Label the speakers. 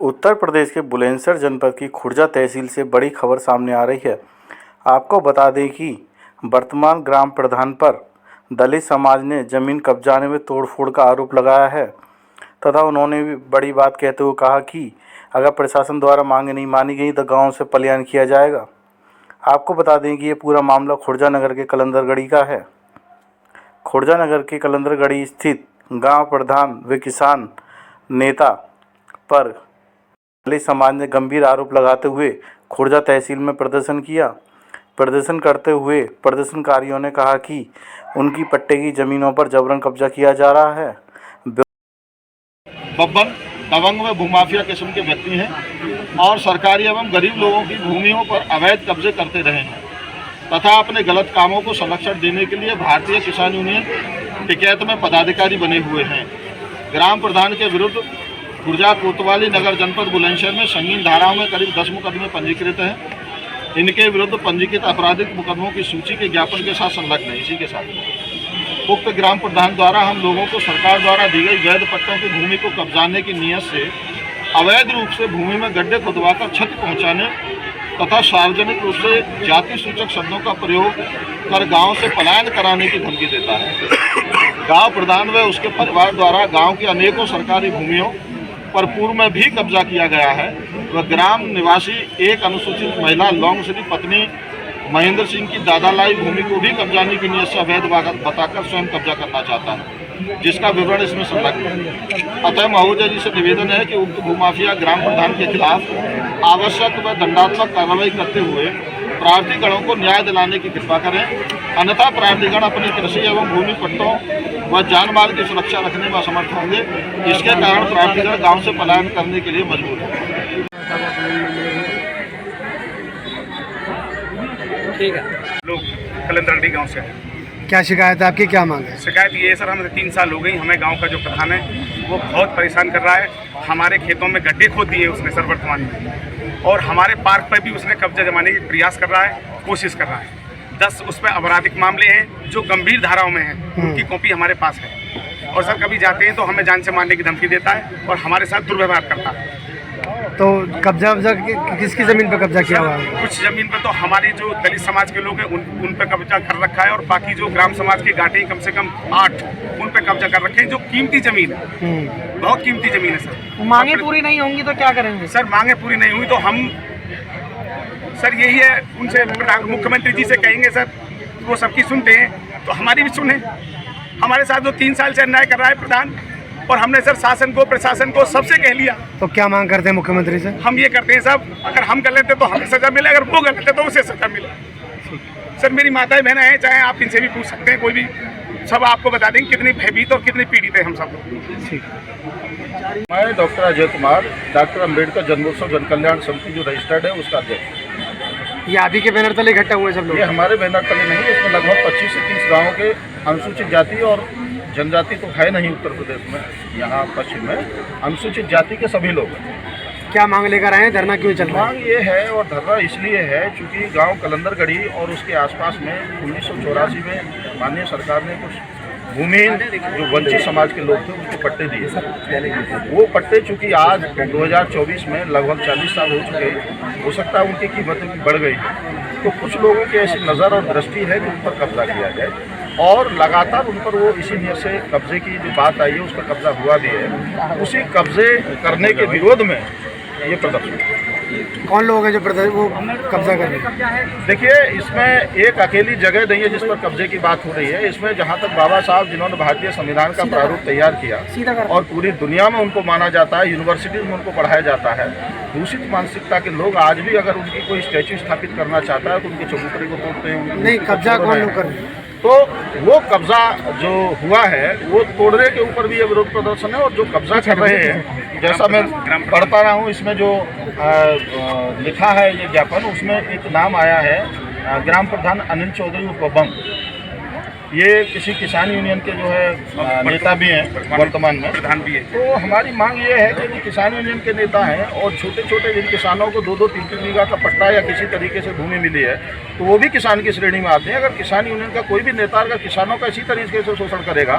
Speaker 1: उत्तर प्रदेश के बुलंदशहर जनपद की खुर्जा तहसील से बड़ी खबर सामने आ रही है। आपको बता दें कि वर्तमान ग्राम प्रधान पर दलित समाज ने जमीन कब्जाने में तोड़फोड़ का आरोप लगाया है तथा उन्होंने भी बड़ी बात कहते हुए कहा कि अगर प्रशासन द्वारा मांगे नहीं मानी गई तो गांव से पलायन किया जाएगा। आपको बता दें कि ये पूरा मामला खुर्जा नगर के कलंदरगढ़ी का है। खुर्जा नगर के कलंदरगढ़ी स्थित गांव प्रधान व किसान नेता पर दलित समाज ने गंभीर आरोप लगाते हुए खुर्जा तहसील में प्रदर्शन किया। प्रदर्शन करते हुए प्रदर्शनकारियों ने कहा कि उनकी पट्टे की ज़मीनों पर जबरन कब्जा किया जा रहा है।
Speaker 2: बब्बन दबंग व भूमाफिया किस्म के व्यक्ति हैं और सरकारी एवं गरीब लोगों की भूमियों पर अवैध कब्जे करते रहे हैं तथा अपने गलत कामों को संरक्षण देने के लिए भारतीय किसान यूनियन टिकैत में पदाधिकारी बने हुए हैं। ग्राम प्रधान के विरुद्ध खुर्जा कोतवाली नगर जनपद बुलंदशहर में संगीन धाराओं में करीब 10 मुकदमे पंजीकृत हैं। इनके विरुद्ध पंजीकृत आपराधिक मुकदमों की सूची के ज्ञापन के साथ संलग्न है। इसी के साथ उक्त ग्राम प्रधान द्वारा हम लोगों को सरकार द्वारा दी गई वैध पट्टों की भूमि को कब्जाने की नीयत से अवैध रूप से भूमि में गड्ढे खुदवाकर क्षति पहुंचाने तथा सार्वजनिक रूप से जाति सूचक शब्दों का प्रयोग कर गांव से पलायन कराने की धमकी देता है। गांव प्रधान व उसके परिवार द्वारा गांव की अनेकों सरकारी भूमियों पर पूर्व में भी कब्जा किया गया है। वह ग्राम निवासी एक अनुसूचित महिला लौंग श्री पत्नी महेंद्र सिंह की दादालाई भूमि को भी कब्जाने की नीयत से अवैध बताकर स्वयं कब्जा करना चाहता है, जिसका विवरण इसमें संलग्न है। अतः महोदय जी से निवेदन है कि उक्त भूमाफिया ग्राम प्रधान के खिलाफ आवश्यक व दंडात्मक कार्रवाई करते हुए प्रार्थीगणों को न्याय दिलाने की कृपा करें, अन्यथा प्रार्थीगण अपनी कृषि एवं भूमि पट्टों व जान माल की सुरक्षा रखने में असमर्थ होंगे। इसके कारण प्रार्थीगण गाँव से पलायन करने के लिए मजबूर हैं।
Speaker 3: ठीक है।
Speaker 4: लोग कलंदरगढ़ी गांव से हैं।
Speaker 3: क्या शिकायत है आपकी, क्या मांग है?
Speaker 4: शिकायत ये है सर, हमें 3 साल हो गई, हमें गांव का जो प्रधान है वो बहुत परेशान कर रहा है। हमारे खेतों में गड्ढे खोद दिए उसने सर वर्तमान में, और हमारे पार्क पर भी उसने कब्जा जमाने की प्रयास कर रहा है, कोशिश कर रहा है। 10 उस पर आपराधिक मामले हैं जो गंभीर धाराओं में हैं, उनकी कॉपी हमारे पास है। और सर कभी जाते हैं तो हमें जान से मारने की धमकी देता है और हमारे साथ दुर्व्यवहार करता है।
Speaker 3: तो कब्जा किसकी ज़मीन पर कब्जा किया हुआ है?
Speaker 4: कुछ ज़मीन पर तो हमारे जो दलित समाज के लोग हैं उन पर कब्जा कर रखा है, और बाकी जो ग्राम समाज की गांठें कम से कम 8 उन पर कब्जा कर रखे हैं, जो कीमती ज़मीन है, बहुत कीमती ज़मीन है सर।
Speaker 3: मांगे पूरी नहीं होंगी तो क्या करेंगे?
Speaker 4: सर मांगे पूरी नहीं हुई तो हम सर यही है उनसे मुख्यमंत्री जी से कहेंगे सर, वो सबकी सुनते हैं तो हमारी भी सुने। हमारे साथ जो 3 साल से अन्याय कर रहा है प्रधान, और हमने सर शासन को प्रशासन को सबसे कह लिया।
Speaker 3: तो क्या मांग करते हैं मुख्यमंत्री से?
Speaker 4: हम ये करते हैं साहब, अगर हम गलत है तो हमें सजा मिले, अगर वो गलत है तो उसे सजा मिले। सर मेरी माताएं बहनें हैं, चाहे आप इनसे भी पूछ सकते हैं, कोई भी, सब आपको बता देंगे कितनी भयभीत और कितनी पीड़ित है हम सब लोग।
Speaker 3: ठीक।
Speaker 2: मैं डॉक्टर अजय कुमार, डॉक्टर अम्बेडकर जन्मोत्सव जन कल्याण समिति जो रजिस्टर्ड है उसका अध्यक्ष।
Speaker 3: ये आप ही के बैनर तले इकट्ठा हुए सब लोग?
Speaker 2: ये हमारे बैनर तले नहीं है, इसमें लगभग 25 से 30 गाँवों के अनुसूचित जाति और जनजाति तो है नहीं उत्तर प्रदेश में, यहाँ पश्चिम में अनुसूचित जाति के सभी लोग हैं।
Speaker 3: क्या मांग लेकर आए हैं? धरना क्यों चल रहा है?
Speaker 2: मांग ये है, और धरना इसलिए है चूँकि गांव कलंदरगढ़ी और उसके आसपास में 1984 में माननीय सरकार ने कुछ भूमिहीन जो वंचित समाज के लोग थे उनको पट्टे दिए। वो पट्टे चूँकि आज 2024 में लगभग 40 साल हो चुके, हो सकता है उनकी कीमत भी बढ़ गई, तो कुछ लोगों की ऐसी नज़र और दृष्टि है कि उन पर कब्जा किया जाए, और लगातार उन पर वो इसी नियत से कब्जे की जो बात आई है उस पर कब्जा हुआ भी है। उसी कब्जे करने के विरोध में ये प्रदर्शन।
Speaker 3: कौन लोग हैं जो वो कब्जा कर रहे हैं?
Speaker 2: देखिए, इसमें एक अकेली जगह नहीं है जिस पर कब्जे की बात हो रही है। इसमें जहाँ तक बाबा साहब जिन्होंने भारतीय संविधान का प्रारूप तैयार किया और पूरी दुनिया में उनको माना जाता है, यूनिवर्सिटीज में उनको पढ़ाया जाता है, दूषित मानसिकता के लोग आज भी अगर उनकी कोई स्टैच्यू स्थापित करना चाहता है तो उनके चबूतरे को तोड़ते हैं।
Speaker 3: नहीं, कब्जा कौन लोग कर रहे हैं?
Speaker 2: तो वो कब्जा जो हुआ है वो तोड़ने के ऊपर भी ये विरोध प्रदर्शन है। और जो कब्जा कर रहे हैं, जैसा मैं पढ़ पा रहा हूँ, इसमें जो लिखा है ये ज्ञापन, उसमें एक नाम आया है ग्राम प्रधान अनिल चौधरी उपबंग। ये किसी किसान यूनियन के जो है नेता भी हैं, वर्तमान में प्रधान भी है। तो हमारी मांग ये है कि किसान यूनियन के नेता हैं और छोटे छोटे जिन किसानों को 2-2, 3-3 बीघा का पट्टा या किसी तरीके से भूमि मिली है तो वो भी किसान की श्रेणी में आते हैं। अगर किसान यूनियन का कोई भी नेता अगर किसानों का इसी तरीके से शोषण करेगा